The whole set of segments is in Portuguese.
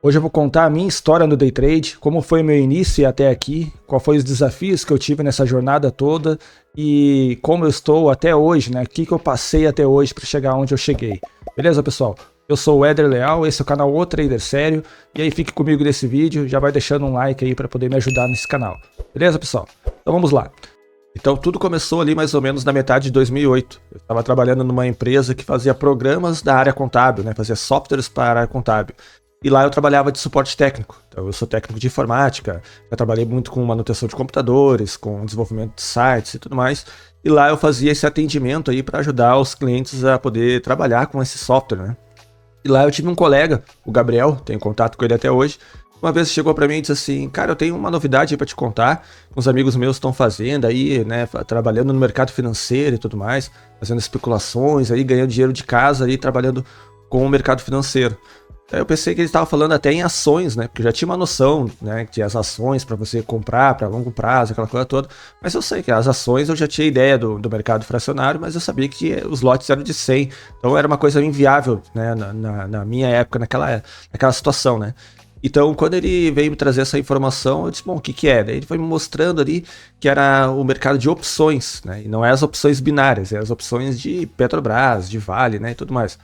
Hoje eu vou contar a minha história no Day Trade, como foi o meu início e até aqui, quais foram os desafios que eu tive nessa jornada toda e como eu estou até hoje, né? O que eu passei até hoje para chegar onde eu cheguei. Beleza, pessoal? Eu sou o Éder Leal, esse é o canal O Trader Sério, e aí fique comigo nesse vídeo, já vai deixando um like aí para poder me ajudar nesse canal. Beleza, pessoal? Então vamos lá. Então tudo começou ali mais ou menos na metade de 2008. Eu estava trabalhando numa empresa que fazia programas da área contábil, né? Fazia softwares para a área contábil. E lá eu trabalhava de suporte técnico. Então eu sou técnico de informática, já trabalhei muito com manutenção de computadores, com desenvolvimento de sites e tudo mais. E lá eu fazia esse atendimento aí para ajudar os clientes a poder trabalhar com esse software, né? E lá eu tive um colega, o Gabriel, tenho contato com ele até hoje. Uma vez chegou para mim e disse assim: cara, eu tenho uma novidade aí para te contar. Uns amigos meus estão fazendo aí, né, trabalhando no mercado financeiro e tudo mais, fazendo especulações aí, ganhando dinheiro de casa aí, trabalhando com o mercado financeiro. Aí eu pensei que ele estava falando até em ações, né? Porque eu já tinha uma noção, né? Que as ações para você comprar para longo prazo, aquela coisa toda. Mas eu sei que as ações eu já tinha ideia do mercado fracionário, mas eu sabia que os lotes eram de 100. Então era uma coisa inviável, né? Na minha época, naquela situação, né? Então, quando ele veio me trazer essa informação, eu disse, bom, o que é? Daí ele foi me mostrando ali que era o mercado de opções, né? E não é as opções binárias, é as opções de Petrobras, de Vale, né? E tudo mais.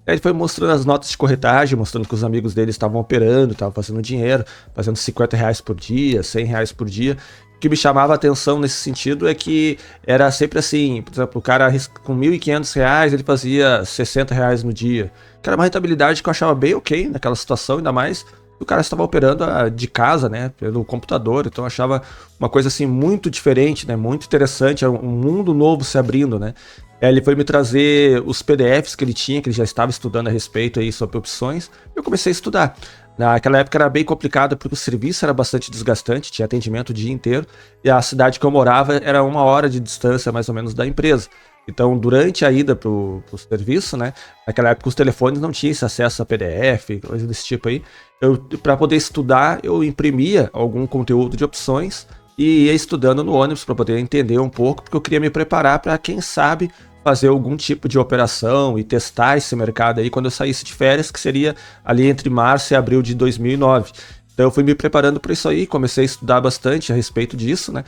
Aí ele foi mostrando as notas de corretagem, mostrando que os amigos dele estavam operando, estavam fazendo dinheiro, fazendo R$50 por dia, R$100 por dia. O que me chamava a atenção nesse sentido é que era sempre assim, por exemplo, o cara com R$1.500 ele fazia R$60 no dia. Que era uma rentabilidade que eu achava bem ok naquela situação, ainda mais o cara estava operando de casa, né, pelo computador, então eu achava uma coisa assim muito diferente, né, muito interessante, um mundo novo se abrindo, né. Ele foi me trazer os PDFs que ele tinha, que ele já estava estudando a respeito aí sobre opções, e eu comecei a estudar. Naquela época era bem complicado porque o serviço era bastante desgastante, tinha atendimento o dia inteiro, e a cidade que eu morava era 1 hora de distância mais ou menos da empresa. Então, durante a ida para o serviço, né, naquela época os telefones não tinham esse acesso a PDF, coisa desse tipo aí, para poder estudar, eu imprimia algum conteúdo de opções e ia estudando no ônibus para poder entender um pouco, porque eu queria me preparar para, quem sabe, fazer algum tipo de operação e testar esse mercado aí quando eu saísse de férias, que seria ali entre março e abril de 2009. Então eu fui me preparando para isso aí, comecei a estudar bastante a respeito disso, né,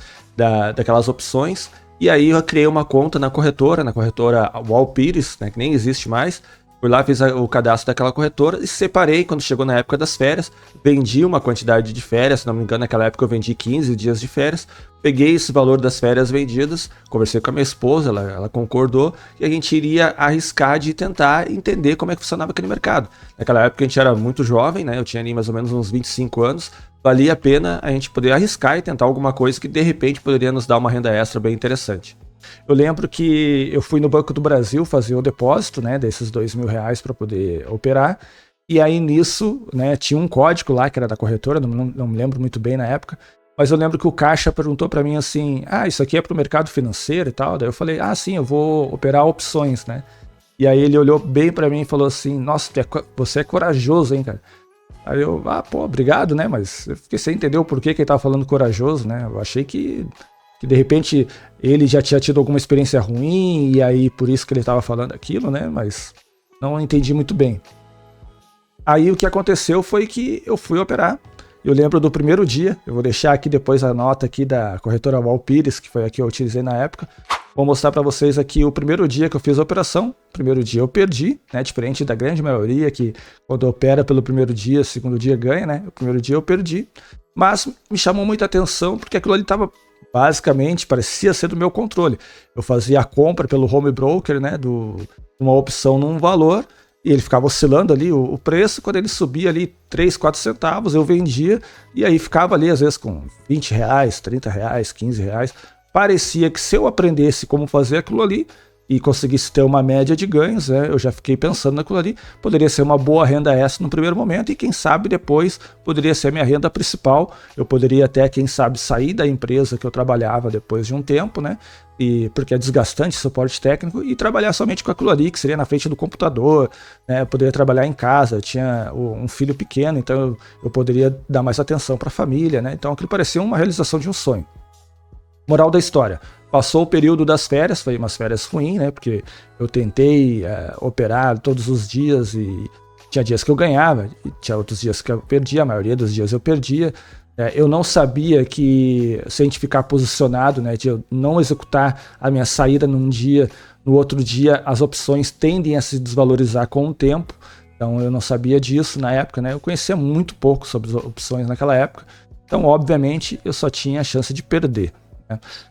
daquelas opções, e aí eu criei uma conta na corretora Walpires, né, que nem existe mais. Fui lá, fiz o cadastro daquela corretora e separei quando chegou na época das férias. Vendi uma quantidade de férias, se não me engano, naquela época eu vendi 15 dias de férias. Peguei esse valor das férias vendidas, conversei com a minha esposa, ela concordou, e a gente iria arriscar de tentar entender como é que funcionava aquele mercado. Naquela época a gente era muito jovem, né? Eu tinha ali mais ou menos uns 25 anos. Valia a pena a gente poder arriscar e tentar alguma coisa que de repente poderia nos dar uma renda extra bem interessante. Eu lembro que eu fui no Banco do Brasil fazer o depósito, né, desses R$2.000 para poder operar, e aí nisso, né, tinha um código lá que era da corretora, não me lembro muito bem na época, mas eu lembro que o caixa perguntou para mim assim, isso aqui é para o mercado financeiro e tal, daí eu falei, sim, eu vou operar opções, né, e aí ele olhou bem para mim e falou assim, nossa, você é corajoso, hein, cara. Aí eu, obrigado, né, mas eu fiquei sem entender o porquê que ele tava falando corajoso, né, eu achei que de repente ele já tinha tido alguma experiência ruim e aí por isso que ele estava falando aquilo, né? Mas não entendi muito bem. Aí o que aconteceu foi que eu fui operar. Eu lembro do primeiro dia, eu vou deixar aqui depois a nota aqui da corretora Walpires, que foi a que eu utilizei na época. Vou mostrar para vocês aqui o primeiro dia que eu fiz a operação. Primeiro dia eu perdi, né? Diferente da grande maioria que quando opera pelo primeiro dia, segundo dia ganha, né? O primeiro dia eu perdi. Mas me chamou muita atenção porque aquilo ali estava basicamente parecia ser do meu controle. Eu fazia a compra pelo home broker, né, de uma opção num valor, e ele ficava oscilando ali o preço. Quando ele subia ali 3, 4 centavos, eu vendia, e aí ficava ali às vezes com R$20, R$30, R$15. Parecia que se eu aprendesse como fazer aquilo ali e conseguisse ter uma média de ganhos, eu já fiquei pensando naquilo ali, poderia ser uma boa renda extra no primeiro momento e quem sabe depois poderia ser minha renda principal. Eu poderia até, quem sabe, sair da empresa que eu trabalhava depois de um tempo, né? Porque é desgastante suporte técnico, e trabalhar somente com aquilo ali, que seria na frente do computador, né? Eu poderia trabalhar em casa, eu tinha um filho pequeno, então eu poderia dar mais atenção para a família, né? Então aquilo parecia uma realização de um sonho. Moral da história. Passou o período das férias, foi umas férias ruins, né? Porque eu tentei operar todos os dias e Tinha dias que eu ganhava, e tinha outros dias que eu perdia, a maioria dos dias eu perdia. Eu não sabia que se a gente ficar posicionado, né, de eu não executar a minha saída num dia, no outro dia as opções tendem a se desvalorizar com o tempo. Então eu não sabia disso na época, né? Eu conhecia muito pouco sobre as opções naquela época. Então, obviamente, eu só tinha a chance de perder.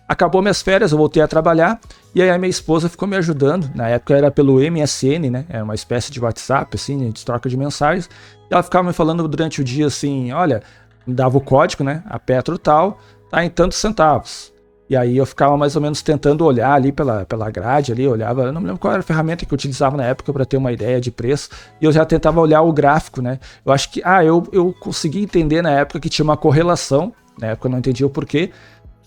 Acabou minhas férias, eu voltei a trabalhar e aí a minha esposa ficou me ajudando. Na época era pelo MSN, né? Era uma espécie de WhatsApp, assim, de troca de mensagens. E ela ficava me falando durante o dia assim, olha, me dava o código, né? A Petro tal, tá em tantos centavos. E aí eu ficava mais ou menos tentando olhar ali pela grade, ali, olhava, eu não me lembro qual era a ferramenta que eu utilizava na época para ter uma ideia de preço, e eu já tentava olhar o gráfico, né? Eu acho que, eu consegui entender na época que tinha uma correlação, na época eu não entendia o porquê,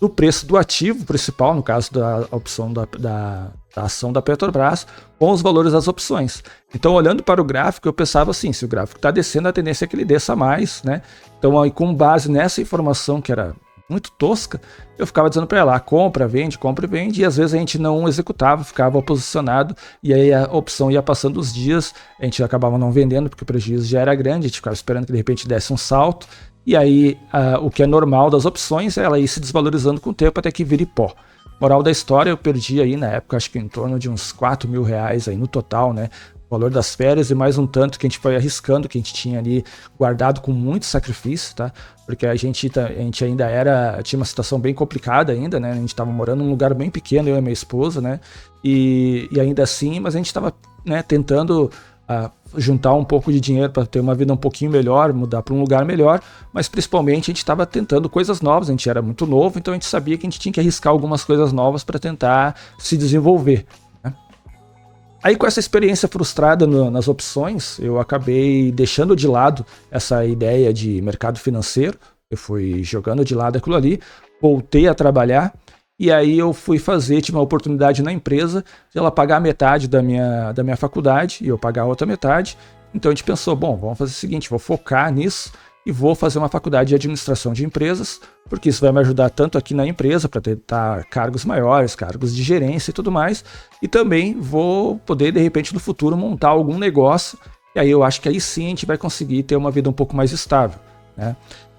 do preço do ativo principal, no caso da opção da ação da Petrobras, com os valores das opções. Então, olhando para o gráfico, eu pensava assim, se o gráfico está descendo, a tendência é que ele desça mais, né? Então, aí, com base nessa informação que era muito tosca, eu ficava dizendo para ela, compra, vende, e às vezes a gente não executava, ficava posicionado, e aí a opção ia passando os dias, a gente acabava não vendendo, porque o prejuízo já era grande, a gente ficava esperando que de repente desse um salto, e aí o que é normal das opções é ela ir se desvalorizando com o tempo até que vire pó. Moral da história, eu perdi aí na época, acho que em torno de uns 4 mil reais aí no total, né? O valor das férias e mais um tanto que a gente foi arriscando, que a gente tinha ali guardado com muito sacrifício, tá? Porque a gente ainda tinha uma situação bem complicada ainda, né? A gente estava morando num lugar bem pequeno, eu e minha esposa, né? E ainda assim, mas a gente estava, né, tentando juntar um pouco de dinheiro para ter uma vida um pouquinho melhor, mudar para um lugar melhor, mas principalmente a gente estava tentando coisas novas, a gente era muito novo, então a gente sabia que a gente tinha que arriscar algumas coisas novas para tentar se desenvolver. Aí com essa experiência frustrada nas opções, eu acabei deixando de lado essa ideia de mercado financeiro, eu fui jogando de lado aquilo ali, voltei a trabalhar, e aí eu tive uma oportunidade na empresa de ela pagar metade da minha faculdade e eu pagar a outra metade. Então a gente pensou, bom, vamos fazer o seguinte, vou focar nisso e vou fazer uma faculdade de administração de empresas, porque isso vai me ajudar tanto aqui na empresa para tentar cargos maiores, cargos de gerência e tudo mais, e também vou poder de repente no futuro montar algum negócio, e aí eu acho que aí sim a gente vai conseguir ter uma vida um pouco mais estável, né?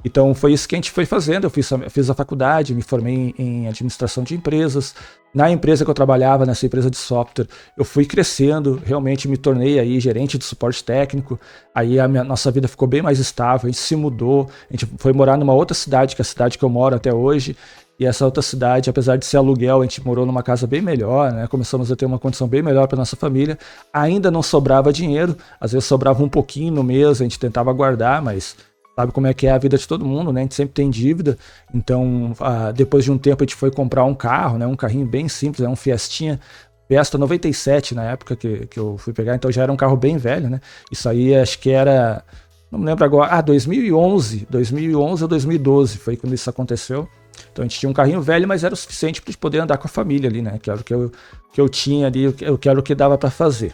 Então foi isso que a gente foi fazendo, eu fiz a faculdade, me formei em administração de empresas. Na empresa que eu trabalhava, nessa empresa de software, eu fui crescendo, realmente me tornei aí gerente de suporte técnico, aí nossa vida ficou bem mais estável, a gente se mudou, a gente foi morar numa outra cidade, que é a cidade que eu moro até hoje, e essa outra cidade, apesar de ser aluguel, a gente morou numa casa bem melhor, né? Começamos a ter uma condição bem melhor para nossa família, ainda não sobrava dinheiro, às vezes sobrava um pouquinho no mês, a gente tentava guardar, mas sabe como é que é a vida de todo mundo, né? A gente sempre tem dívida. Então, depois de um tempo, a gente foi comprar um carro, né? Um carrinho bem simples, um Fiesta 97 na época que eu fui pegar. Então, já era um carro bem velho, né? Isso aí, acho que era... Não me lembro agora. 2011 ou 2012 foi quando isso aconteceu. Então, a gente tinha um carrinho velho, mas era o suficiente para a gente poder andar com a família ali, né? Que era o que eu tinha ali, que era o que dava para fazer.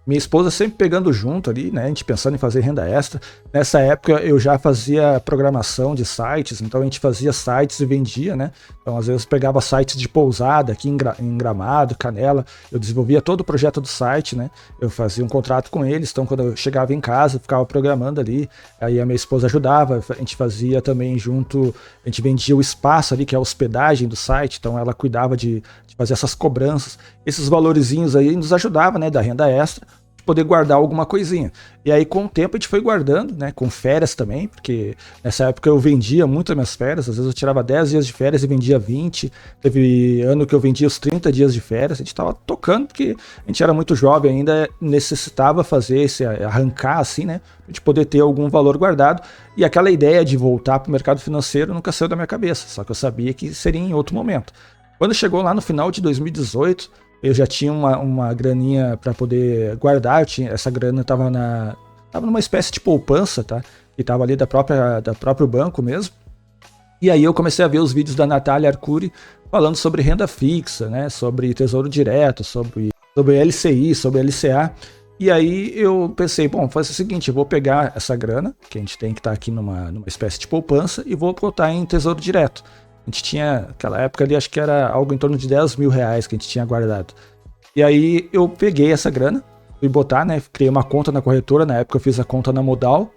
Minha esposa sempre pegando junto ali, né? A gente pensando em fazer renda extra. Nessa época eu já fazia programação de sites, então a gente fazia sites e vendia, né? Então às vezes pegava sites de pousada aqui em Gramado, Canela, eu desenvolvia todo o projeto do site, né? Eu fazia um contrato com eles, então quando eu chegava em casa, eu ficava programando ali, aí a minha esposa ajudava, a gente fazia também junto, a gente vendia o espaço ali, que é a hospedagem do site, então ela cuidava de fazer essas cobranças. Esses valorizinhos aí nos ajudavam, né, da renda extra, de poder guardar alguma coisinha. E aí com o tempo a gente foi guardando, né, com férias também, porque nessa época eu vendia muito as minhas férias, às vezes eu tirava 10 dias de férias e vendia 20, teve ano que eu vendia os 30 dias de férias, a gente tava tocando, porque a gente era muito jovem ainda, necessitava fazer esse arrancar assim, né, pra gente poder ter algum valor guardado, e aquela ideia de voltar para o mercado financeiro nunca saiu da minha cabeça, só que eu sabia que seria em outro momento. Quando chegou lá no final de 2018, eu já tinha uma graninha para poder guardar, essa grana estava numa espécie de poupança, tá? Que estava ali da próprio banco mesmo. E aí eu comecei a ver os vídeos da Natália Arcuri falando sobre renda fixa, né? Sobre tesouro direto, sobre LCI, sobre LCA. E aí eu pensei, bom, vou fazer o seguinte, eu vou pegar essa grana, que a gente tem que estar aqui numa espécie de poupança, e vou botar em tesouro direto. A gente tinha, naquela época ali, acho que era algo em torno de 10 mil reais que a gente tinha guardado. E aí eu peguei essa grana fui botar, né? Criei uma conta na corretora, na época eu fiz a conta na Modal.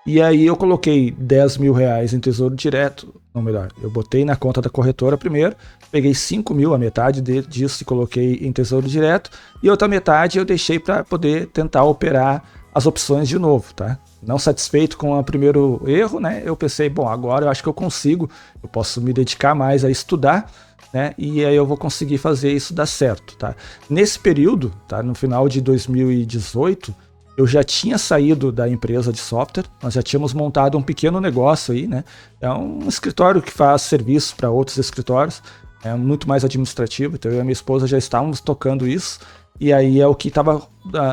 E aí eu coloquei 10 mil reais em Tesouro Direto, não, melhor, eu botei na conta da corretora primeiro, peguei 5 mil, a metade disso, e coloquei em Tesouro Direto, e outra metade eu deixei para poder tentar operar as opções de novo, tá? Não satisfeito com o primeiro erro, né? Eu pensei, bom, agora eu acho que eu consigo, eu posso me dedicar mais a estudar, né? E aí eu vou conseguir fazer isso dar certo, tá? Nesse período, tá? No final de 2018, eu já tinha saído da empresa de software, nós já tínhamos montado um pequeno negócio aí, né? É um escritório que faz serviço para outros escritórios, é muito mais administrativo, então eu e a minha esposa já estávamos tocando isso, e aí é o que estava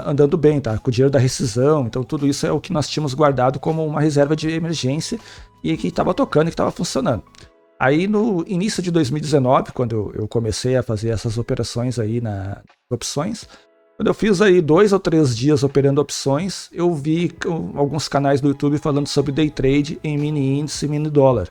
andando bem, tá? Com o dinheiro da rescisão, então tudo isso é o que nós tínhamos guardado como uma reserva de emergência e que estava tocando e que estava funcionando. Aí no início de 2019, quando eu comecei a fazer essas operações aí nas opções, quando eu fiz aí 2 ou 3 dias operando opções, eu vi alguns canais do YouTube falando sobre day trade em mini índice e mini dólar.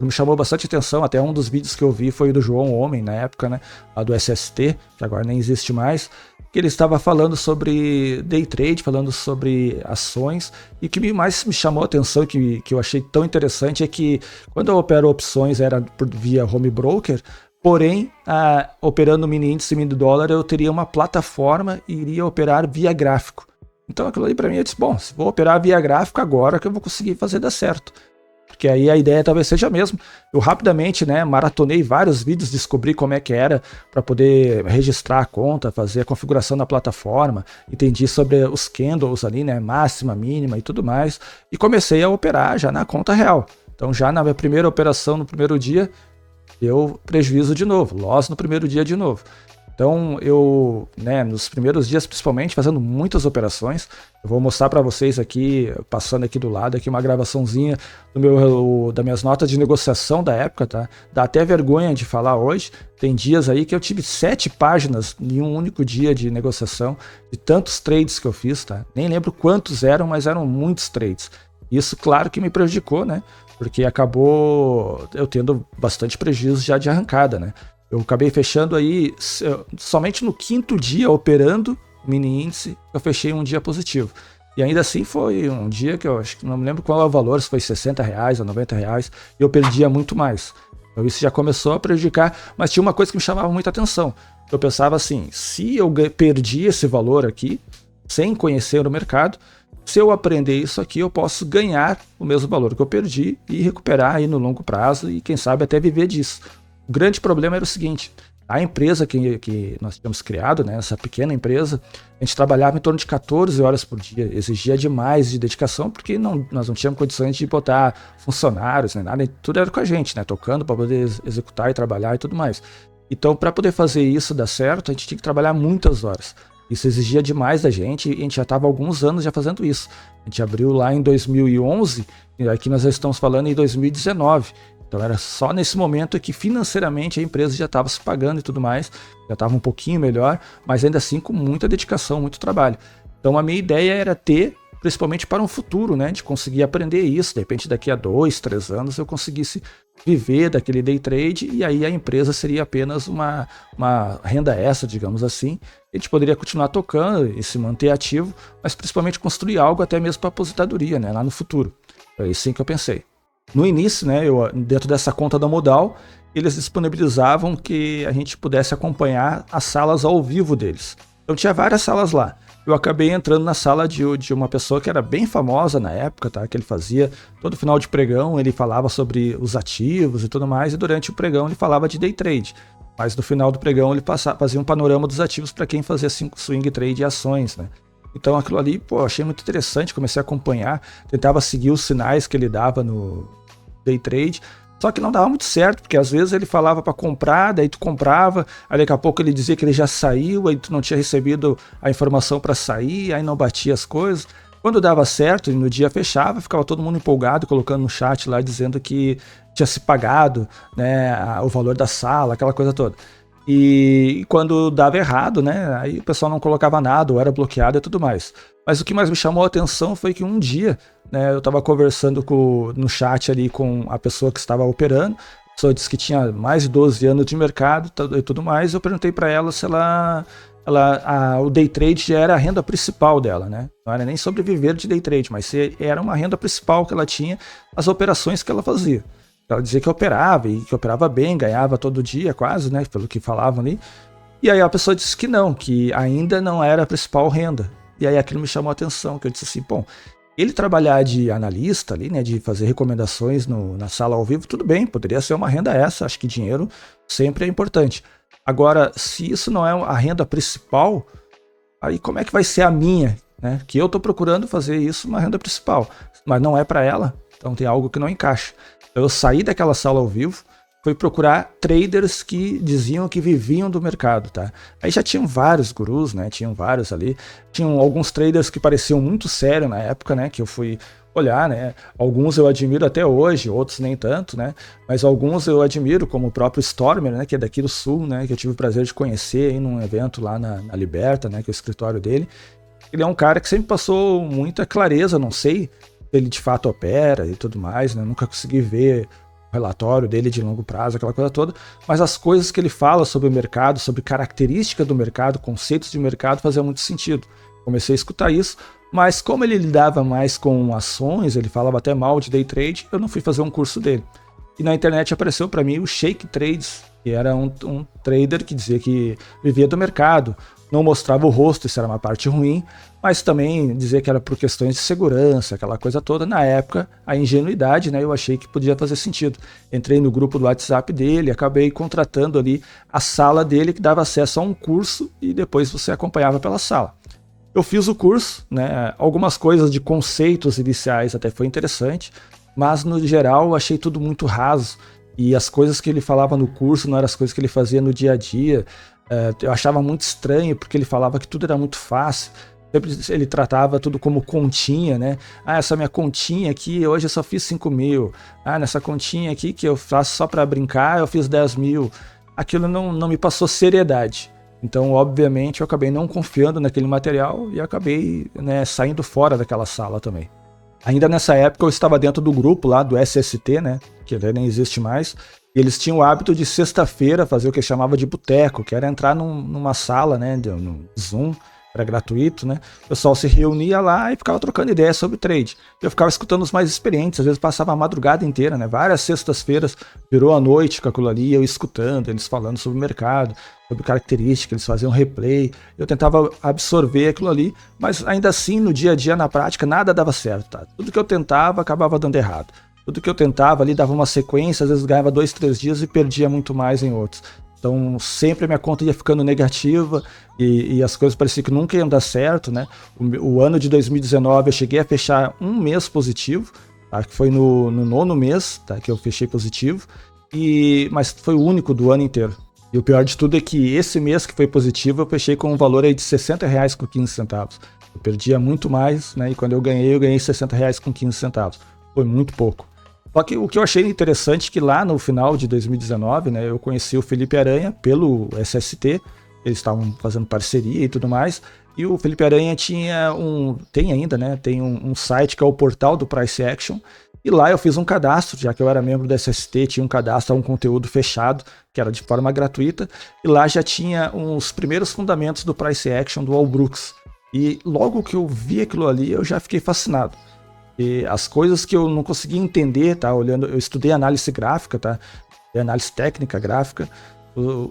Me chamou bastante atenção, até um dos vídeos que eu vi foi do João Homem, na época, né, lá do SST, que agora nem existe mais, que ele estava falando sobre day trade, falando sobre ações, e o que mais me chamou a atenção, que eu achei tão interessante, é que quando eu opero opções era via home broker, porém, operando mini índice e mini dólar, eu teria uma plataforma e iria operar via gráfico. Então aquilo ali para mim, eu disse, bom, se vou operar via gráfico agora que eu vou conseguir fazer dar certo. Porque aí a ideia talvez seja a mesma. Eu rapidamente, né, maratonei vários vídeos, descobri como é que era para poder registrar a conta, fazer a configuração da plataforma, entendi sobre os candles ali, né, máxima, mínima e tudo mais, e comecei a operar já na conta real. Então já na minha primeira operação, no primeiro dia, deu prejuízo de novo, loss no primeiro dia de novo. Então eu, né, nos primeiros dias principalmente, fazendo muitas operações, eu vou mostrar para vocês aqui, passando aqui do lado, aqui uma gravaçãozinha das minhas notas de negociação da época, tá? Dá até vergonha de falar hoje, tem dias aí que eu tive 7 páginas em um único dia de negociação, de tantos trades que eu fiz, tá? Nem lembro quantos eram, mas eram muitos trades. Isso, claro que me prejudicou, né? Porque acabou eu tendo bastante prejuízo já de arrancada, né? Eu acabei fechando aí, somente no 5º dia operando mini índice, eu fechei um dia positivo. E ainda assim foi um dia que eu acho que não me lembro qual é o valor, se foi R$60 ou R$90, e eu perdia muito mais. Então isso já começou a prejudicar, mas tinha uma coisa que me chamava muita atenção. Eu pensava assim, se eu perdi esse valor aqui, sem conhecer o mercado, se eu aprender isso aqui, eu posso ganhar o mesmo valor que eu perdi e recuperar aí no longo prazo e quem sabe até viver disso. O grande problema era o seguinte, a empresa que nós tínhamos criado, né, essa pequena empresa, a gente trabalhava em torno de 14 horas por dia, exigia demais de dedicação, porque nós não tínhamos condições de botar funcionários, nem nada, tudo era com a gente, né, tocando para poder executar e trabalhar e tudo mais. Então, para poder fazer isso dar certo, a gente tinha que trabalhar muitas horas. Isso exigia demais da gente e a gente já estava há alguns anos já fazendo isso. A gente abriu lá em 2011, e aqui nós já estamos falando em 2019. Então era só nesse momento que financeiramente a empresa já estava se pagando e tudo mais, já estava um pouquinho melhor, mas ainda assim com muita dedicação, muito trabalho. Então a minha ideia era ter, principalmente para um futuro, né, de conseguir aprender isso, de repente daqui a 2, 3 anos eu conseguisse viver daquele day trade e aí a empresa seria apenas uma renda extra, digamos assim. A gente poderia continuar tocando e se manter ativo, mas principalmente construir algo até mesmo para aposentadoria, né, lá no futuro. Foi assim que eu pensei. No início, né, dentro dessa conta da Modal, eles disponibilizavam que a gente pudesse acompanhar as salas ao vivo deles. Então tinha várias salas lá. Eu acabei entrando na sala de uma pessoa que era bem famosa na época, tá? Que ele fazia todo final de pregão, ele falava sobre os ativos e tudo mais, e durante o pregão ele falava de day trade. Mas no final do pregão ele fazia um panorama dos ativos para quem fazia swing trade e ações, né? Então aquilo ali, pô, achei muito interessante, comecei a acompanhar, tentava seguir os sinais que ele dava no day trade, só que não dava muito certo, porque às vezes ele falava para comprar, daí tu comprava, aí daqui a pouco ele dizia que ele já saiu, aí tu não tinha recebido a informação para sair, aí não batia as coisas. Quando dava certo e no dia fechava, ficava todo mundo empolgado, colocando no chat lá, dizendo que tinha se pagado, né, o valor da sala, aquela coisa toda. E quando dava errado, né, aí o pessoal não colocava nada, ou era bloqueado e tudo mais. Mas o que mais me chamou a atenção foi que um dia, né, eu estava conversando no chat ali com a pessoa que estava operando, a pessoa disse que tinha mais de 12 anos de mercado e tudo mais, eu perguntei para ela se ela o day trade já era a renda principal dela, né? Não era nem sobreviver de day trade, mas era uma renda principal que ela tinha, as operações que ela fazia. Ela dizia que operava, e que operava bem, ganhava todo dia quase, né? Pelo que falavam ali. E aí a pessoa disse que não, que ainda não era a principal renda. E aí aquilo me chamou a atenção, que eu disse assim, bom, ele trabalhar de analista ali, né, de fazer recomendações na sala ao vivo, tudo bem, poderia ser uma renda essa, acho que dinheiro sempre é importante. Agora, se isso não é a renda principal, aí como é que vai ser a minha, né? Que eu estou procurando fazer isso uma renda principal, mas não é para ela, então tem algo que não encaixa. Então eu saí daquela sala ao vivo, fui procurar traders que diziam que viviam do mercado, tá? Aí já tinham vários gurus, né? Tinham vários ali. Tinham alguns traders que pareciam muito sérios na época, né? Que eu fui olhar, né? Alguns eu admiro até hoje, outros nem tanto, né? Mas alguns eu admiro, como o próprio Stormer, né? Que é daqui do Sul, né? Que eu tive o prazer de conhecer aí num evento lá na Liberta, né? Que é o escritório dele. Ele é um cara que sempre passou muita clareza, não sei se ele de fato opera e tudo mais, né? Nunca consegui ver relatório dele de longo prazo, aquela coisa toda, mas as coisas que ele fala sobre o mercado, sobre característica do mercado, conceitos de mercado, faziam muito sentido. Comecei a escutar isso, mas como ele lidava mais com ações, ele falava até mal de day trade, eu não fui fazer um curso dele. E na internet apareceu para mim o Shake Trades, que era um trader que dizia que vivia do mercado, não mostrava o rosto, isso era uma parte ruim, mas também dizia que era por questões de segurança, aquela coisa toda. Na época, a ingenuidade, né, eu achei que podia fazer sentido. Entrei no grupo do WhatsApp dele, acabei contratando ali a sala dele, que dava acesso a um curso e depois você acompanhava pela sala. Eu fiz o curso, né, algumas coisas de conceitos iniciais até foi interessante, mas no geral eu achei tudo muito raso e as coisas que ele falava no curso não eram as coisas que ele fazia no dia a dia. Eu achava muito estranho porque ele falava que tudo era muito fácil. Sempre ele tratava tudo como continha, né? Ah, essa minha continha aqui, hoje eu só fiz 5 mil. Ah, nessa continha aqui que eu faço só para brincar, eu fiz 10 mil. Aquilo não me passou seriedade. Então, obviamente, eu acabei não confiando naquele material e acabei, né, saindo fora daquela sala também. Ainda nessa época eu estava dentro do grupo lá do SST, né? Que nem existe mais. E eles tinham o hábito de sexta-feira fazer o que chamava de boteco, que era entrar numa sala, né? No Zoom. Era gratuito, né? O pessoal se reunia lá e ficava trocando ideias sobre trade. Eu ficava escutando os mais experientes, às vezes passava a madrugada inteira, né? Várias sextas-feiras virou a noite com aquilo ali, eu escutando, eles falando sobre o mercado, sobre características, eles faziam replay. Eu tentava absorver aquilo ali, mas ainda assim, no dia a dia, na prática, nada dava certo, tá? Tudo que eu tentava acabava dando errado. Tudo que eu tentava ali dava uma sequência, às vezes ganhava 2, 3 dias e perdia muito mais em outros. Então sempre a minha conta ia ficando negativa e as coisas pareciam que nunca iam dar certo, né? O ano de 2019 eu cheguei a fechar um mês positivo, tá? Que foi no 9º mês, tá? Que eu fechei positivo, mas foi o único do ano inteiro. E o pior de tudo é que esse mês que foi positivo eu fechei com um valor aí de R$60 com 15 centavos. Eu perdia muito mais, né? E quando eu ganhei R$60 com 15 centavos. Foi muito pouco. Só que o que eu achei interessante é que lá no final de 2019, né, eu conheci o Felipe Aranha pelo SST, eles estavam fazendo parceria e tudo mais, e o Felipe Aranha tem ainda, né, tem um site que é o portal do Price Action, e lá eu fiz um cadastro, já que eu era membro do SST, tinha um cadastro a um conteúdo fechado, que era de forma gratuita, e lá já tinha os primeiros fundamentos do Price Action do All Brooks. E logo que eu vi aquilo ali, eu já fiquei fascinado. E as coisas que eu não conseguia entender, tá? Olhando, eu estudei análise gráfica, tá? Análise técnica gráfica.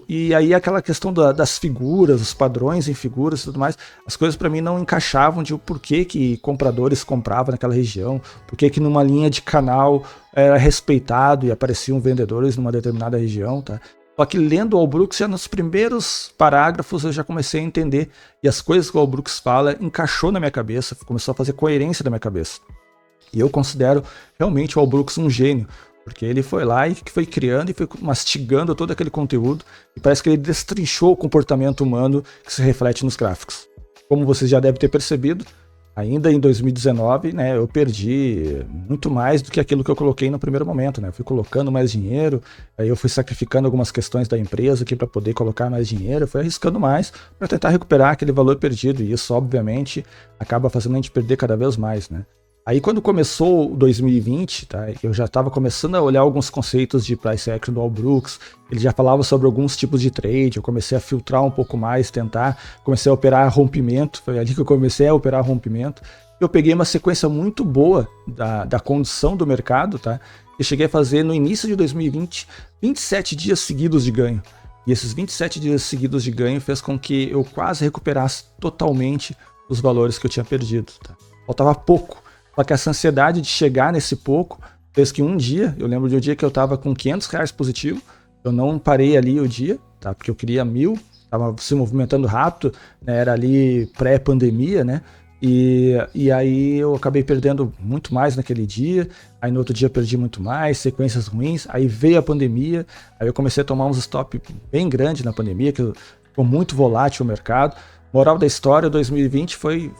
E aí aquela questão das figuras, os padrões em figuras e tudo mais, as coisas para mim não encaixavam de por que compradores compravam naquela região, por que numa linha de canal era respeitado e apareciam vendedores numa determinada região, tá? Só que lendo o All Brooks, já nos primeiros parágrafos eu já comecei a entender, e as coisas que o All Brooks fala encaixou na minha cabeça, começou a fazer coerência na minha cabeça. E eu considero realmente o All Brooks um gênio, porque ele foi lá e foi criando e foi mastigando todo aquele conteúdo, e parece que ele destrinchou o comportamento humano que se reflete nos gráficos. Como vocês já devem ter percebido, ainda em 2019, né, eu perdi muito mais do que aquilo que eu coloquei no primeiro momento, né? Eu fui colocando mais dinheiro, aí eu fui sacrificando algumas questões da empresa aqui para poder colocar mais dinheiro, eu fui arriscando mais para tentar recuperar aquele valor perdido, e isso obviamente acaba fazendo a gente perder cada vez mais, né? Aí quando começou o 2020, tá, eu já estava começando a olhar alguns conceitos de price action do Al Brooks, ele já falava sobre alguns tipos de trade, eu comecei a filtrar um pouco mais, comecei a operar rompimento, foi ali que eu comecei a operar rompimento. Eu peguei uma sequência muito boa da condição do mercado, tá? Eu cheguei a fazer no início de 2020, 27 dias seguidos de ganho. E esses 27 dias seguidos de ganho fez com que eu quase recuperasse totalmente os valores que eu tinha perdido, tá? Faltava pouco. Só que essa ansiedade de chegar nesse pouco fez que um dia, eu lembro de um dia que eu estava com R$500 positivo, eu não parei ali o dia, tá? Porque eu queria 1.000, estava se movimentando rápido, né? Era ali pré-pandemia, né? E aí eu acabei perdendo muito mais naquele dia, aí no outro dia perdi muito mais, sequências ruins, aí veio a pandemia, aí eu comecei a tomar uns stop bem grandes na pandemia, que ficou muito volátil o mercado. Moral da história, 2020 foi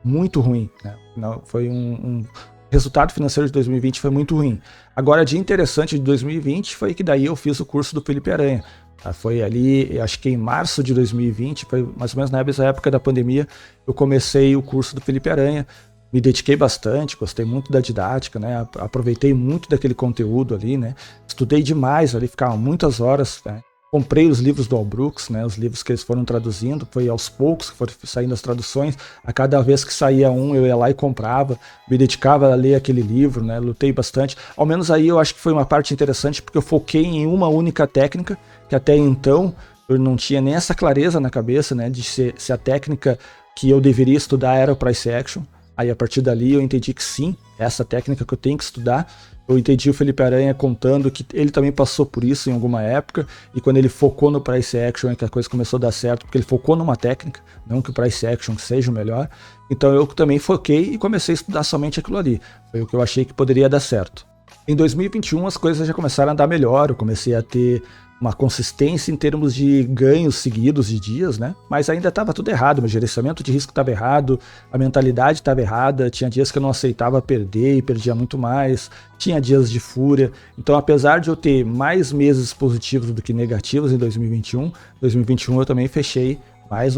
muito ruim, né? Não, foi um resultado financeiro de 2020 foi muito ruim. Agora, de interessante de 2020 foi que daí eu fiz o curso do Felipe Aranha. Tá? Foi ali, acho que em março de 2020, foi mais ou menos nessa época da pandemia, eu comecei o curso do Felipe Aranha. Me dediquei bastante, gostei muito da didática, né? Aproveitei muito daquele conteúdo ali, né? Estudei demais ali, ficava muitas horas, né? Comprei os livros do Al Brooks, né, os livros que eles foram traduzindo, foi aos poucos que foram saindo as traduções, a cada vez que saía um eu ia lá e comprava, me dedicava a ler aquele livro, né, lutei bastante, ao menos aí eu acho que foi uma parte interessante porque eu foquei em uma única técnica, que até então eu não tinha nem essa clareza na cabeça, né, de se a técnica que eu deveria estudar era o price action. Aí a partir dali eu entendi que sim, essa técnica que eu tenho que estudar. Eu entendi o Felipe Aranha contando que ele também passou por isso em alguma época, e quando ele focou no price action é que a coisa começou a dar certo, porque ele focou numa técnica, não que o price action seja o melhor. Então eu também foquei e comecei a estudar somente aquilo ali. Foi o que eu achei que poderia dar certo. Em 2021 as coisas já começaram a dar melhor, eu comecei a ter uma consistência em termos de ganhos seguidos de dias, né? Mas ainda estava tudo errado, meu gerenciamento de risco estava errado, a mentalidade estava errada, tinha dias que eu não aceitava perder e perdia muito mais, tinha dias de fúria. Então, apesar de eu ter mais meses positivos do que negativos em 2021, 2021 eu também fechei mais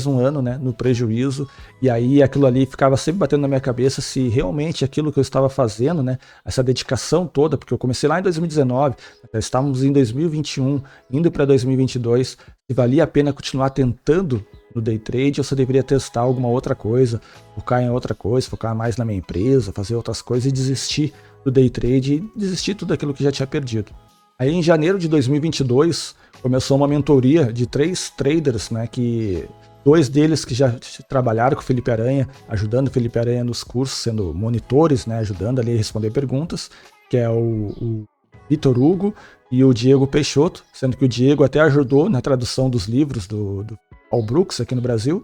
um ano, né, no prejuízo, e aí aquilo ali ficava sempre batendo na minha cabeça se realmente aquilo que eu estava fazendo, né, essa dedicação toda, porque eu comecei lá em 2019, estávamos em 2021, indo para 2022, se valia a pena continuar tentando no day trade, ou se eu deveria testar alguma outra coisa, focar em outra coisa, focar mais na minha empresa, fazer outras coisas e desistir do day trade e desistir de tudo aquilo que já tinha perdido. Aí em janeiro de 2022 começou uma mentoria de 3 traders, né, que 2 deles que já trabalharam com o Felipe Aranha, ajudando o Felipe Aranha nos cursos, sendo monitores, né, ajudando ali a responder perguntas, que é o Vitor Hugo e o Diego Peixoto, sendo que o Diego até ajudou na tradução dos livros do Al Brooks aqui no Brasil,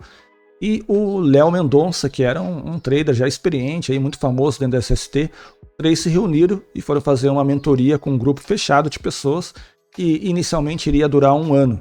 e o Léo Mendonça, que era um trader já experiente, aí, muito famoso dentro da SST. Os 3 se reuniram e foram fazer uma mentoria com um grupo fechado de pessoas que inicialmente iria durar 1 ano.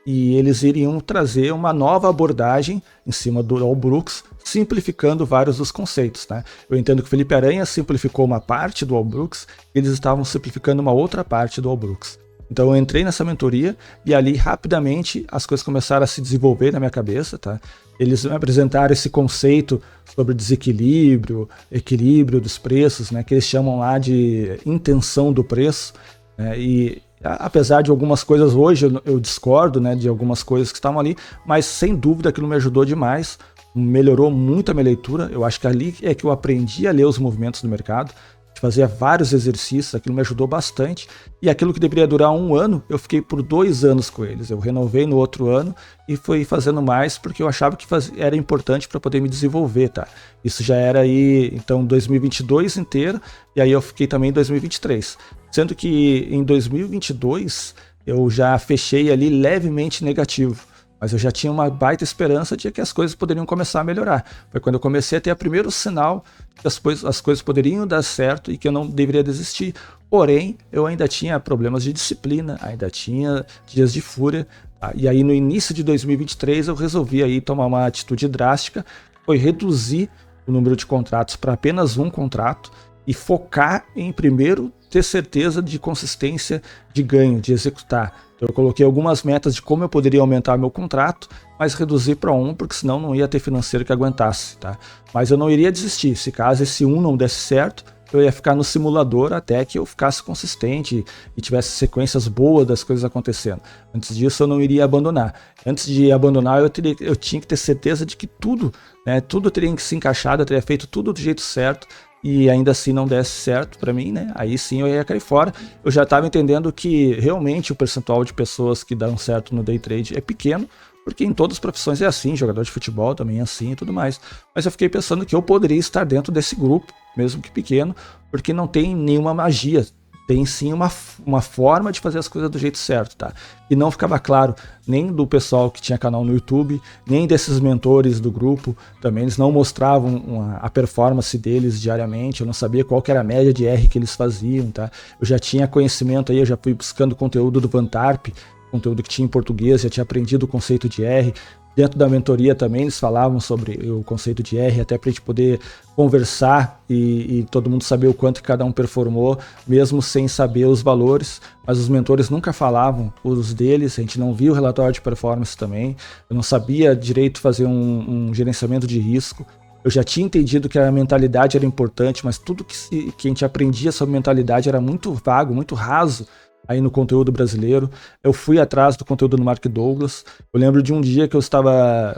E eles iriam trazer uma nova abordagem em cima do Al Brooks, simplificando vários dos conceitos, né? Eu entendo que o Felipe Aranha simplificou uma parte do Al Brooks, e eles estavam simplificando uma outra parte do Al Brooks. Então eu entrei nessa mentoria e ali rapidamente as coisas começaram a se desenvolver na minha cabeça, tá? Eles me apresentaram esse conceito sobre desequilíbrio, equilíbrio dos preços, né? Que eles chamam lá de intenção do preço, né? E apesar de algumas coisas hoje eu discordo, né, de algumas coisas que estavam ali, mas sem dúvida aquilo me ajudou demais, melhorou muito a minha leitura. Eu acho que ali é que eu aprendi a ler os movimentos do mercado, fazia vários exercícios, aquilo me ajudou bastante, e aquilo que deveria durar 1 ano, eu fiquei por 2 anos com eles. Eu renovei no outro ano e fui fazendo mais porque eu achava que era importante para poder me desenvolver, tá? Isso já era aí, então, 2022 inteiro, e aí eu fiquei também em 2023. Sendo que em 2022 eu já fechei ali levemente negativo, mas eu já tinha uma baita esperança de que as coisas poderiam começar a melhorar. Foi quando eu comecei a ter o primeiro sinal que as coisas poderiam dar certo e que eu não deveria desistir. Porém, eu ainda tinha problemas de disciplina, ainda tinha dias de fúria. Tá? E aí no início de 2023 eu resolvi aí tomar uma atitude drástica, foi reduzir o número de contratos para apenas 1 contrato e focar em primeiro ter certeza de consistência de ganho, de executar. Então eu coloquei algumas metas de como eu poderia aumentar meu contrato, mas reduzir para 1, porque senão não ia ter financeiro que aguentasse, tá? Mas eu não iria desistir. Se caso esse 1 não desse certo, eu ia ficar no simulador até que eu ficasse consistente e tivesse sequências boas das coisas acontecendo. Antes disso, eu não iria abandonar. Antes de abandonar, eu tinha que ter certeza de que tudo, né, tudo teria que se encaixar, eu teria feito tudo do jeito certo, e ainda assim não desse certo para mim, né? Aí sim eu ia cair fora. Eu já estava entendendo que realmente o percentual de pessoas que dão certo no day trade é pequeno, porque em todas as profissões é assim, jogador de futebol também é assim e tudo mais. Mas eu fiquei pensando que eu poderia estar dentro desse grupo, mesmo que pequeno, porque não tem nenhuma magia. Tem sim uma forma de fazer as coisas do jeito certo, tá? E não ficava claro nem do pessoal que tinha canal no YouTube, nem desses mentores do grupo, também eles não mostravam a performance deles diariamente, eu não sabia qual que era a média de R que eles faziam, tá? Eu já tinha conhecimento aí, eu já fui buscando conteúdo do Vantarp, conteúdo que tinha em português, já tinha aprendido o conceito de R. Dentro da mentoria também eles falavam sobre o conceito de R, até para a gente poder conversar e todo mundo saber o quanto que cada um performou, mesmo sem saber os valores. Mas os mentores nunca falavam os deles, a gente não via o relatório de performance também. Eu não sabia direito fazer um gerenciamento de risco. Eu já tinha entendido que a mentalidade era importante, mas tudo que a gente aprendia sobre mentalidade era muito vago, muito raso aí no conteúdo brasileiro. Eu fui atrás do conteúdo do Mark Douglas. Eu lembro de um dia que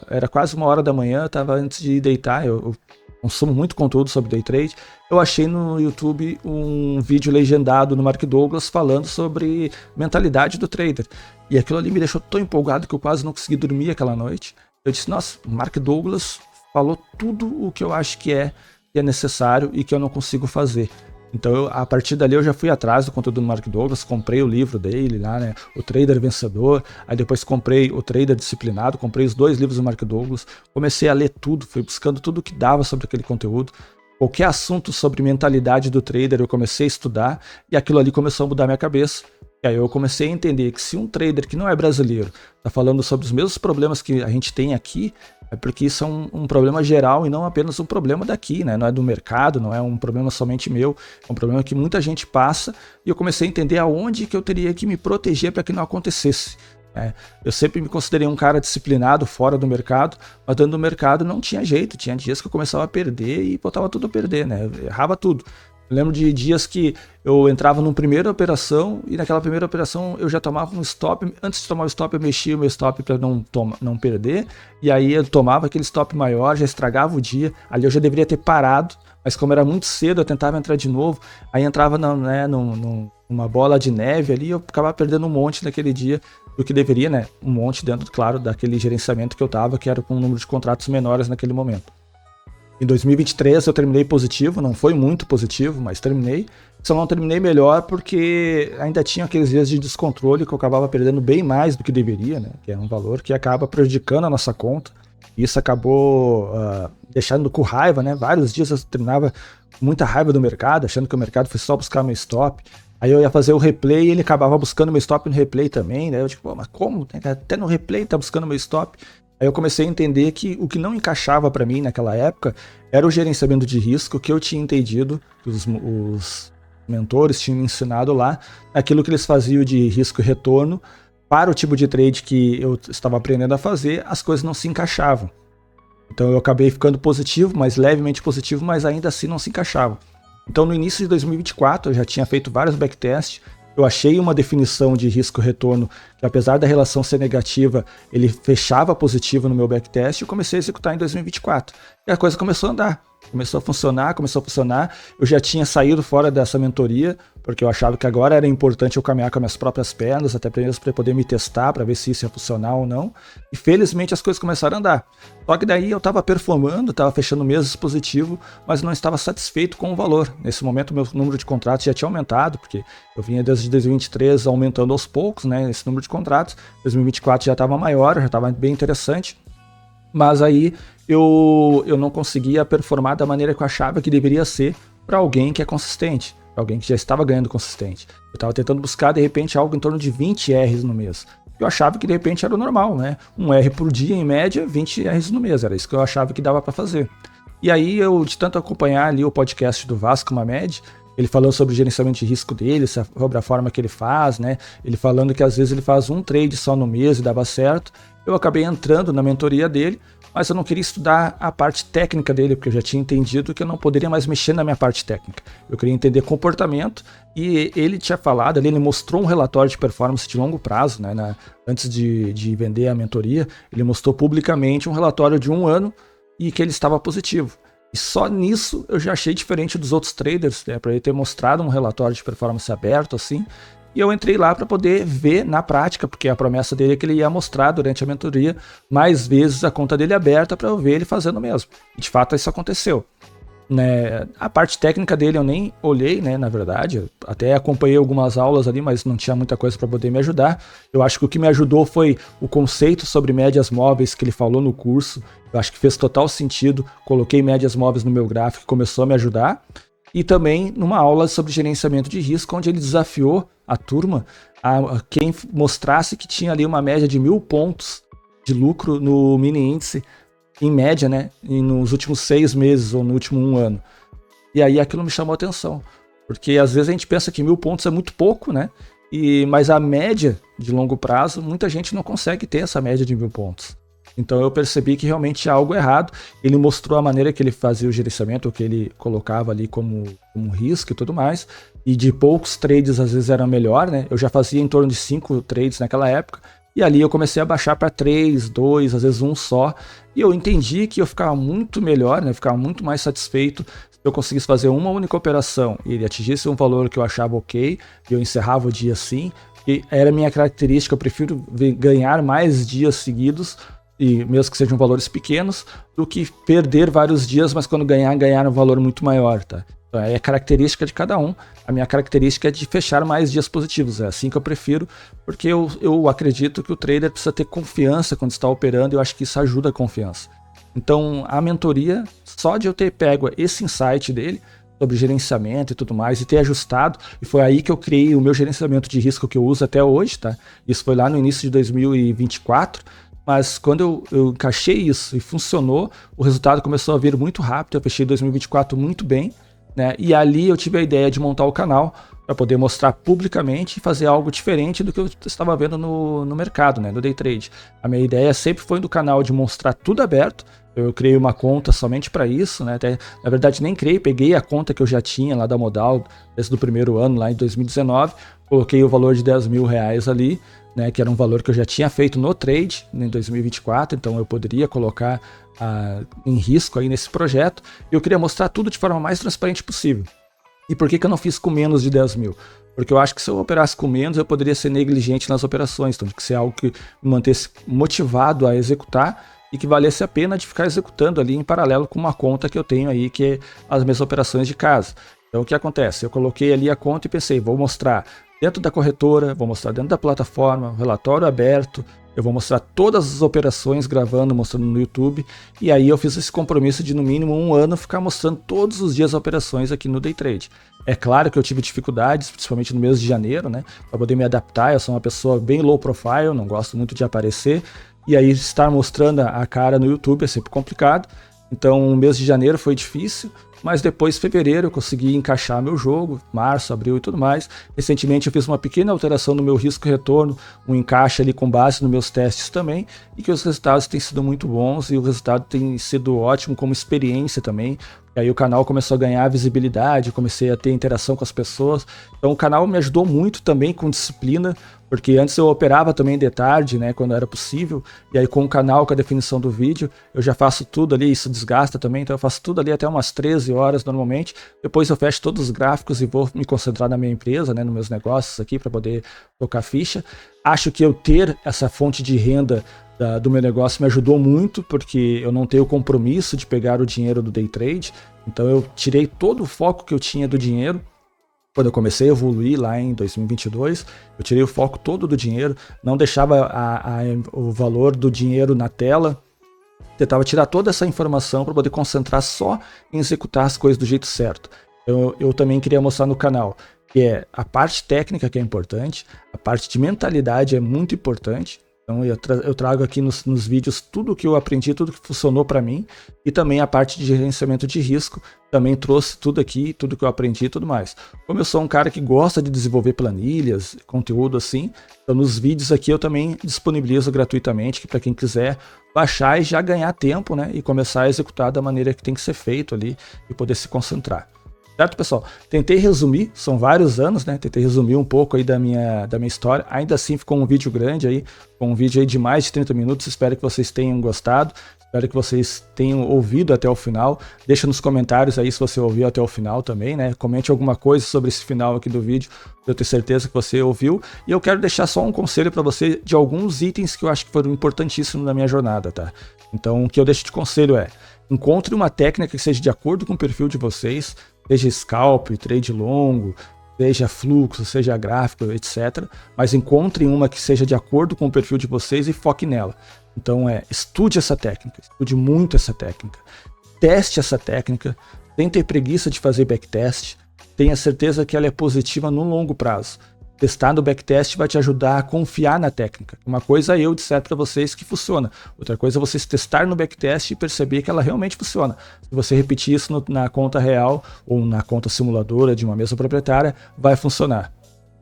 era quase 1h da manhã, eu estava antes de deitar, eu consumo muito conteúdo sobre day trade. Eu achei no YouTube um vídeo legendado no Mark Douglas falando sobre mentalidade do trader. E aquilo ali me deixou tão empolgado que eu quase não consegui dormir aquela noite. Eu disse, nossa, o Mark Douglas falou tudo o que eu acho que é necessário e que eu não consigo fazer. Então, a partir dali eu já fui atrás do conteúdo do Mark Douglas, comprei o livro dele lá, né, o Trader Vencedor, aí depois comprei o Trader Disciplinado, comprei os 2 livros do Mark Douglas, comecei a ler tudo, fui buscando tudo que dava sobre aquele conteúdo. Qualquer assunto sobre mentalidade do trader eu comecei a estudar e aquilo ali começou a mudar minha cabeça. E aí eu comecei a entender que se um trader que não é brasileiro está falando sobre os mesmos problemas que a gente tem aqui, é porque isso é um problema geral e não apenas um problema daqui, né? Não é do mercado, não é um problema somente meu, é um problema que muita gente passa e eu comecei a entender aonde que eu teria que me proteger para que não acontecesse. Eu sempre me considerei um cara disciplinado fora do mercado, mas dentro do mercado não tinha jeito, tinha dias que eu começava a perder e botava tudo a perder, né? Eu errava tudo. Eu lembro de dias que eu entrava numa primeira operação e naquela primeira operação eu já tomava um stop. Antes de tomar o stop, eu mexia o meu stop para não perder. E aí eu tomava aquele stop maior, já estragava o dia. Ali eu já deveria ter parado, mas como era muito cedo, eu tentava entrar de novo. Aí entrava numa bola de neve ali e eu acabava perdendo um monte naquele dia do que deveria, né? Um monte dentro, claro, daquele gerenciamento que eu tava, que era com um número de contratos menores naquele momento. Em 2023 eu terminei positivo, não foi muito positivo, mas terminei. Só não terminei melhor porque ainda tinha aqueles dias de descontrole que eu acabava perdendo bem mais do que deveria, né? Que é um valor que acaba prejudicando a nossa conta. Isso acabou deixando com raiva, né? Vários dias eu terminava com muita raiva do mercado, achando que o mercado foi só buscar meu stop. Aí eu ia fazer o replay e ele acabava buscando meu stop no replay também, né? Eu tipo, mas como? Até no replay tá buscando meu stop. Aí eu comecei a entender que o que não encaixava para mim naquela época era o gerenciamento de risco que eu tinha entendido, que os mentores tinham me ensinado lá, aquilo que eles faziam de risco e retorno, para o tipo de trade que eu estava aprendendo a fazer, as coisas não se encaixavam. Então eu acabei ficando positivo, mas levemente positivo, mas ainda assim não se encaixava. Então no início de 2024 eu já tinha feito vários backtests, eu achei uma definição de risco-retorno que, apesar da relação ser negativa, ele fechava positivo no meu backtest e eu comecei a executar em 2024. E a coisa começou a andar, começou a funcionar. Eu já tinha saído fora dessa mentoria, porque eu achava que agora era importante eu caminhar com as minhas próprias pernas, até para poder me testar, para ver se isso ia funcionar ou não. E felizmente as coisas começaram a andar. Só que daí eu estava performando, estava fechando meses positivo, mas não estava satisfeito com o valor. Nesse momento meu número de contratos já tinha aumentado, porque eu vinha desde 2023 aumentando aos poucos, né, esse número de contratos. 2024 já estava maior, já estava bem interessante. Mas aí eu não conseguia performar da maneira que eu achava que deveria ser para alguém que é consistente, alguém que já estava ganhando consistente. Eu estava tentando buscar, de repente, algo em torno de 20 R's no mês. Eu achava que, de repente, era o normal, né? 1 R por dia, em média, 20 R's no mês. Era isso que eu achava que dava para fazer. E aí, eu, de tanto acompanhar ali o podcast do Vasco Mamed, ele falando sobre o gerenciamento de risco dele, sobre a forma que ele faz, né? Ele falando que às vezes ele faz um trade só no mês e dava certo. Eu acabei entrando na mentoria dele, mas eu não queria estudar a parte técnica dele, porque eu já tinha entendido que eu não poderia mais mexer na minha parte técnica. Eu queria entender comportamento, e ele tinha falado ali, ele mostrou um relatório de performance de longo prazo, né? Antes de vender a mentoria, ele mostrou publicamente um relatório de 1 ano e que ele estava positivo. E só nisso eu já achei diferente dos outros traders, né? Para ele ter mostrado um relatório de performance aberto assim. E eu entrei lá para poder ver na prática, porque a promessa dele é que ele ia mostrar durante a mentoria mais vezes a conta dele aberta para eu ver ele fazendo mesmo. E de fato isso aconteceu. Né? A parte técnica dele eu nem olhei, né, na verdade. Eu até acompanhei algumas aulas ali, mas não tinha muita coisa para poder me ajudar. Eu acho que o que me ajudou foi o conceito sobre médias móveis que ele falou no curso. Eu acho que fez total sentido. Coloquei médias móveis no meu gráfico e começou a me ajudar. E também numa aula sobre gerenciamento de risco, onde ele desafiou a turma a quem mostrasse que tinha ali uma média de 1.000 pontos de lucro no mini índice, em média, né, nos últimos 6 meses ou no último 1 ano. E aí aquilo me chamou a atenção, porque às vezes a gente pensa que 1.000 pontos é muito pouco, né? Mas a média de longo prazo, muita gente não consegue ter essa média de 1.000 pontos. Então eu percebi que realmente tinha algo errado. Ele mostrou a maneira que ele fazia o gerenciamento, o que ele colocava ali como risco e tudo mais. E de poucos trades às vezes era melhor, né? Eu já fazia em torno de 5 trades naquela época. E ali eu comecei a baixar para 3, 2, às vezes 1 só. E eu entendi que eu ficava muito melhor, né? Eu ficava muito mais satisfeito se eu conseguisse fazer uma única operação e ele atingisse um valor que eu achava ok, e eu encerrava o dia assim. E era a minha característica, eu prefiro ganhar mais dias seguidos, e mesmo que sejam valores pequenos, do que perder vários dias, mas quando ganhar um valor muito maior, tá? Então é a característica de cada um. A minha característica é de fechar mais dias positivos, é assim que eu prefiro, porque eu acredito que o trader precisa ter confiança quando está operando, e eu acho que isso ajuda a confiança. Então a mentoria, só de eu ter pego esse insight dele, sobre gerenciamento e tudo mais, e ter ajustado, e foi aí que eu criei o meu gerenciamento de risco que eu uso até hoje, tá? Isso foi lá no início de 2024, mas quando eu encaixei isso e funcionou, o resultado começou a vir muito rápido. Eu fechei 2024 muito bem, né? E ali eu tive a ideia de montar o canal para poder mostrar publicamente e fazer algo diferente do que eu estava vendo no mercado, né? No day trade. A minha ideia sempre foi do canal de mostrar tudo aberto. Eu criei uma conta somente para isso, né? Até, na verdade, nem criei, peguei a conta que eu já tinha lá da Modal, desde o primeiro ano, lá em 2019, coloquei o valor de R$10.000 ali, né, que era um valor que eu já tinha feito no trade em 2024, então eu poderia colocar em risco aí nesse projeto. E eu queria mostrar tudo de forma mais transparente possível. E por que eu não fiz com menos de 10 mil? Porque eu acho que se eu operasse com menos, eu poderia ser negligente nas operações, então tinha que ser algo que me mantesse motivado a executar e que valesse a pena de ficar executando ali em paralelo com uma conta que eu tenho aí, que é as minhas operações de casa. Então o que acontece? Eu coloquei ali a conta e pensei, vou mostrar dentro da corretora, vou mostrar dentro da plataforma, relatório aberto, eu vou mostrar todas as operações gravando, mostrando no YouTube, e aí eu fiz esse compromisso de no mínimo 1 ano ficar mostrando todos os dias as operações aqui no Day Trade. É claro que eu tive dificuldades, principalmente no mês de janeiro, né, para poder me adaptar. Eu sou uma pessoa bem low profile, não gosto muito de aparecer, e aí estar mostrando a cara no YouTube é sempre complicado. Então o mês de janeiro foi difícil, mas depois, fevereiro, eu consegui encaixar meu jogo, março, abril e tudo mais. Recentemente eu fiz uma pequena alteração no meu risco-retorno, um encaixe ali com base nos meus testes também, e que os resultados têm sido muito bons, e o resultado tem sido ótimo como experiência também. E aí o canal começou a ganhar visibilidade, comecei a ter interação com as pessoas. Então o canal me ajudou muito também com disciplina, porque antes eu operava também de tarde, né, quando era possível, e aí com o canal, com a definição do vídeo, eu já faço tudo ali, isso desgasta também, então eu faço tudo ali até umas 13 horas normalmente. Depois eu fecho todos os gráficos e vou me concentrar na minha empresa, né, nos meus negócios aqui, para poder tocar ficha. Acho que eu ter essa fonte de renda do meu negócio me ajudou muito, porque eu não tenho o compromisso de pegar o dinheiro do day trade, então eu tirei todo o foco que eu tinha do dinheiro. Quando eu comecei a evoluir lá em 2022, eu tirei o foco todo do dinheiro, não deixava o valor do dinheiro na tela, tentava tirar toda essa informação para poder concentrar só em executar as coisas do jeito certo. Eu também queria mostrar no canal que é a parte técnica que é importante, a parte de mentalidade é muito importante, Então eu trago aqui nos vídeos tudo o que eu aprendi, tudo que funcionou para mim, e também a parte de gerenciamento de risco, também trouxe tudo aqui, tudo que eu aprendi e tudo mais. Como eu sou um cara que gosta de desenvolver planilhas, conteúdo assim, então nos vídeos aqui eu também disponibilizo gratuitamente, que para quem quiser baixar e já ganhar tempo, né, e começar a executar da maneira que tem que ser feito ali e poder se concentrar. Certo, pessoal? Tentei resumir, são vários anos, né? Tentei resumir um pouco aí da minha história. Ainda assim ficou um vídeo grande aí, com um vídeo aí de mais de 30 minutos. Espero que vocês tenham gostado. Espero que vocês tenham ouvido até o final. Deixa nos comentários aí se você ouviu até o final também, né? Comente alguma coisa sobre esse final aqui do vídeo, pra eu ter certeza que você ouviu. E eu quero deixar só um conselho para você de alguns itens que eu acho que foram importantíssimos na minha jornada, tá? Então, o que eu deixo de conselho é: encontre uma técnica que seja de acordo com o perfil de vocês, seja scalp, trade longo, seja fluxo, seja gráfico, etc. Mas encontre uma que seja de acordo com o perfil de vocês e foque nela. Então estude essa técnica, estude muito essa técnica. Teste essa técnica, sem ter preguiça de fazer backtest. Tenha certeza que ela é positiva no longo prazo. Testar no backtest vai te ajudar a confiar na técnica. Uma coisa eu disser para vocês que funciona. Outra coisa é vocês testar no backtest e perceber que ela realmente funciona. Se você repetir isso na conta real ou na conta simuladora de uma mesa proprietária, vai funcionar.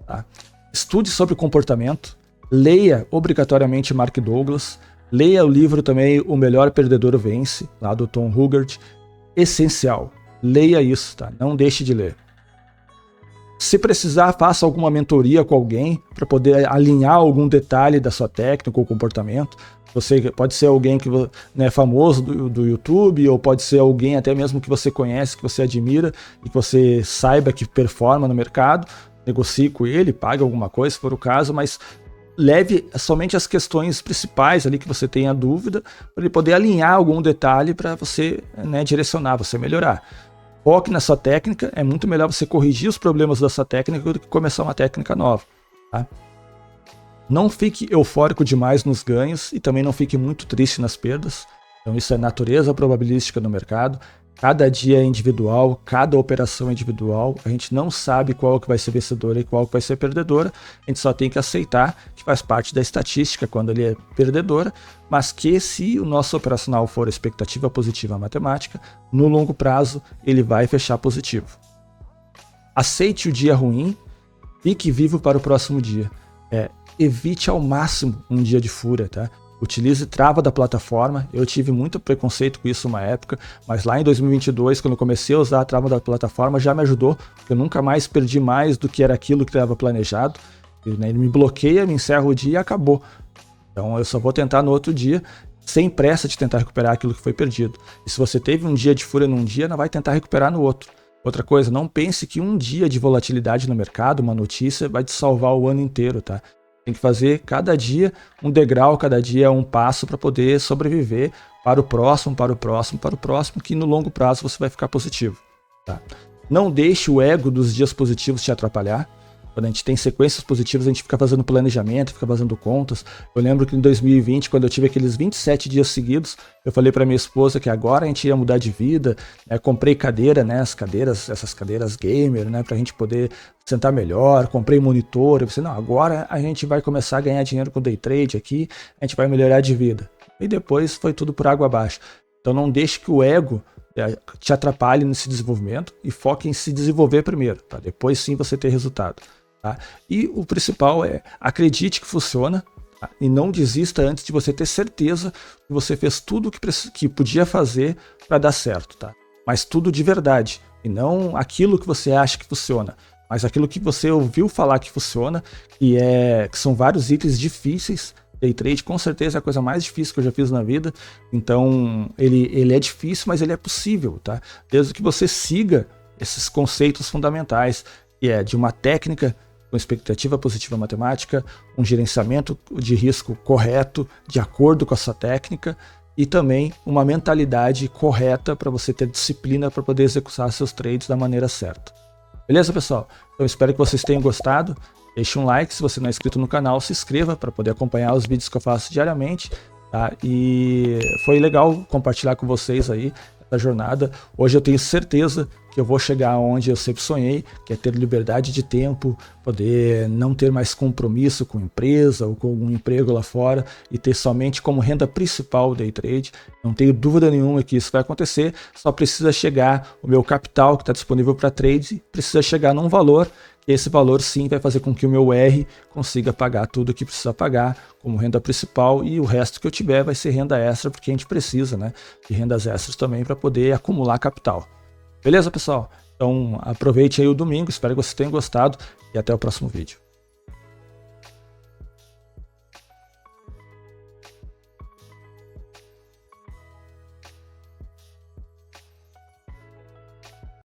Tá? Estude sobre comportamento. Leia obrigatoriamente Mark Douglas. Leia o livro também O Melhor Perdedor Vence, lá do Tom Hogarth. Essencial. Leia isso, tá? Não deixe de ler. Se precisar, faça alguma mentoria com alguém para poder alinhar algum detalhe da sua técnica ou comportamento. Você pode ser alguém que é famoso do YouTube, ou pode ser alguém até mesmo que você conhece, que você admira e que você saiba que performa no mercado. Negocie com ele, pague alguma coisa se for o caso, mas leve somente as questões principais ali que você tenha dúvida, para ele poder alinhar algum detalhe para você, né, direcionar, você melhorar. Foque na sua técnica, é muito melhor você corrigir os problemas da sua técnica do que começar uma técnica nova. Tá? Não fique eufórico demais nos ganhos e também não fique muito triste nas perdas. Então isso é natureza probabilística no mercado. Cada dia é individual, cada operação é individual. A gente não sabe qual que vai ser vencedora e qual que vai ser perdedora. A gente só tem que aceitar que faz parte da estatística quando ele é perdedora, mas que se o nosso operacional for expectativa positiva matemática, no longo prazo ele vai fechar positivo. Aceite o dia ruim, fique vivo para o próximo dia. Evite ao máximo um dia de fúria, tá? Utilize trava da plataforma. Eu tive muito preconceito com isso uma época, mas lá em 2022, quando eu comecei a usar a trava da plataforma, já me ajudou. Eu nunca mais perdi mais do que era aquilo que estava planejado. Ele me bloqueia, me encerra o dia e acabou. Então eu só vou tentar no outro dia, sem pressa de tentar recuperar aquilo que foi perdido. E se você teve um dia de fúria num dia, não vai tentar recuperar no outro. Outra coisa, não pense que um dia de volatilidade no mercado, uma notícia, vai te salvar o ano inteiro, tá? Tem que fazer cada dia um degrau, cada dia um passo para poder sobreviver para o próximo, para o próximo, para o próximo, que no longo prazo você vai ficar positivo. Tá? Não deixe o ego dos dias positivos te atrapalhar. Quando a gente tem sequências positivas, a gente fica fazendo planejamento, fica fazendo contas. Eu lembro que em 2020, quando eu tive aqueles 27 dias seguidos, eu falei para minha esposa que agora a gente ia mudar de vida. Comprei cadeira, né, essas cadeiras gamer, né, para a gente poder sentar melhor. Comprei monitor. Eu pensei, não, agora a gente vai começar a ganhar dinheiro com day trade aqui, a gente vai melhorar de vida. E depois foi tudo por água abaixo. Então não deixe que o ego te atrapalhe nesse desenvolvimento e foque em se desenvolver primeiro, tá? Depois sim você ter resultado. Tá? E o principal é acredite que funciona, tá? E não desista antes de você ter certeza que você fez tudo que podia fazer para dar certo, tá? Mas tudo de verdade, e não aquilo que você acha que funciona, mas aquilo que você ouviu falar que funciona, que são vários itens difíceis. Day trade com certeza é a coisa mais difícil que eu já fiz na vida, então ele é difícil, mas ele é possível, tá? Desde que você siga esses conceitos fundamentais, que é de uma técnica com expectativa positiva matemática, um gerenciamento de risco correto, de acordo com a sua técnica, e também uma mentalidade correta para você ter disciplina para poder executar seus trades da maneira certa. Beleza, pessoal? Então espero que vocês tenham gostado. Deixe um like, se você não é inscrito no canal, se inscreva para poder acompanhar os vídeos que eu faço diariamente. Tá? E foi legal compartilhar com vocês aí essa jornada. Hoje eu tenho certeza que eu vou chegar onde eu sempre sonhei, que é ter liberdade de tempo, poder não ter mais compromisso com empresa ou com algum emprego lá fora e ter somente como renda principal o day trade. Não tenho dúvida nenhuma que isso vai acontecer, só precisa chegar o meu capital que está disponível para trade, precisa chegar num valor. Esse valor sim vai fazer com que o meu R consiga pagar tudo o que precisa pagar como renda principal, e o resto que eu tiver vai ser renda extra, porque a gente precisa, né, de rendas extras também para poder acumular capital. Beleza, pessoal? Então aproveite aí o domingo, espero que vocês tenham gostado e até o próximo vídeo.